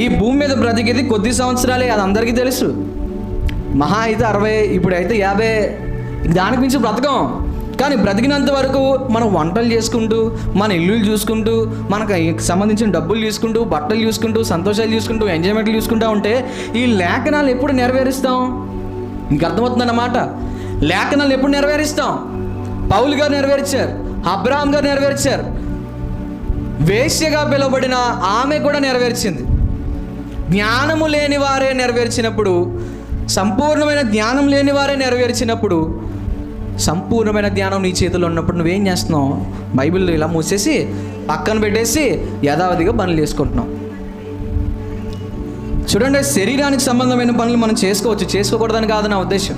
ఈ భూమి మీద బ్రతికేది కొద్ది సంవత్సరాలే, అది అందరికీ తెలుసు. మహా అయితే 60, ఇప్పుడైతే 50, దానికి మించి బ్రతకం. కానీ బ్రతికినంత వరకు మనం వంటలు చేసుకుంటూ, మన ఇల్లులు చూసుకుంటూ, మనకు సంబంధించిన డబ్బులు చూసుకుంటూ, బట్టలు చూసుకుంటూ, సంతోషాలు చూసుకుంటూ, ఎంజాయ్మెంట్లు చూసుకుంటూ ఉంటే ఈ లేఖనాలు ఎప్పుడు నెరవేరుస్తాం? ఇంక అర్థమవుతుందన్నమాట. లేఖనాలు ఎప్పుడు నెరవేరుస్తాం? పౌలు గారు నెరవేర్చారు, అబ్రహాం గారు నెరవేర్చారు, వేశ్యగా పిలువబడిన ఆమె కూడా నెరవేర్చింది. జ్ఞానము లేని వారే నెరవేర్చినప్పుడు, సంపూర్ణమైన జ్ఞానం లేని వారే నెరవేర్చినప్పుడు, సంపూర్ణమైన జ్ఞానం నీ చేతిలో ఉన్నప్పుడు నువ్వేం చేస్తున్నావు? బైబిల్ ఇలా మూసేసి పక్కన పెట్టేసి యథావధిగా పనులు చేసుకుంటున్నావు. చూడండి, శరీరానికి సంబంధమైన పనులు మనం చేసుకోవచ్చు, చేసుకోకూడదని కాదు నా ఉద్దేశం.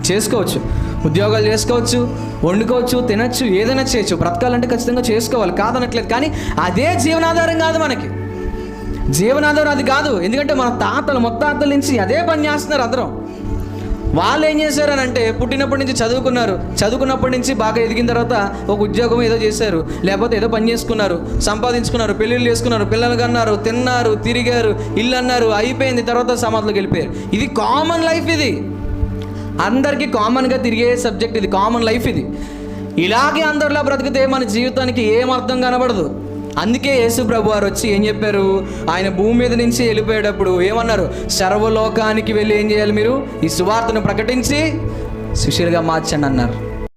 చేసుకోవచ్చు, ఉద్యోగాలు చేసుకోవచ్చు, వండుకోవచ్చు, తినచ్చు, ఏదైనా చేయొచ్చు. బ్రతకాలంటే ఖచ్చితంగా చేసుకోవాలి, కాదనట్లేదు. కానీ అదే జీవనాధారం కాదు. మనకి జీవనాధారం అది కాదు. ఎందుకంటే మన తాతలు ముత్తాతల నుంచి అదే పని చేస్తున్నారు అందరం. వాళ్ళు ఏం చేశారని అంటే, పుట్టినప్పటి నుంచి చదువుకున్నప్పటి నుంచి బాగా ఎదిగిన తర్వాత ఒక ఉద్యోగం ఏదో చేశారు, లేకపోతే ఏదో పని చేసుకున్నారు, సంపాదించుకున్నారు, పెళ్ళిళ్ళు చేసుకున్నారు, పిల్లలు కన్నారు, తిన్నారు, తిరిగారు, ఇల్లు అన్నారు, అయిపోయింది. తర్వాత సమాధిలోకి వెళ్ళిపోయారు. ఇది కామన్ లైఫ్. ఇది అందరికీ కామన్గా తిరిగే సబ్జెక్ట్. ఇది కామన్ లైఫ్. ఇది ఇలాగే అందరిలా బ్రతికితే మన జీవితానికి ఏం అర్థం కనబడదు. అందుకే యేసు ప్రభు వారు వచ్చి ఏం చెప్పారు? ఆయన భూమి మీద నుంచి వెళ్ళిపోయేటప్పుడు ఏమన్నారు? సర్వలోకానికి వెళ్ళి ఏం చేయాలి? మీరు ఈ సువార్తను ప్రకటించి శిష్యులుగా మార్చండి అన్నారు.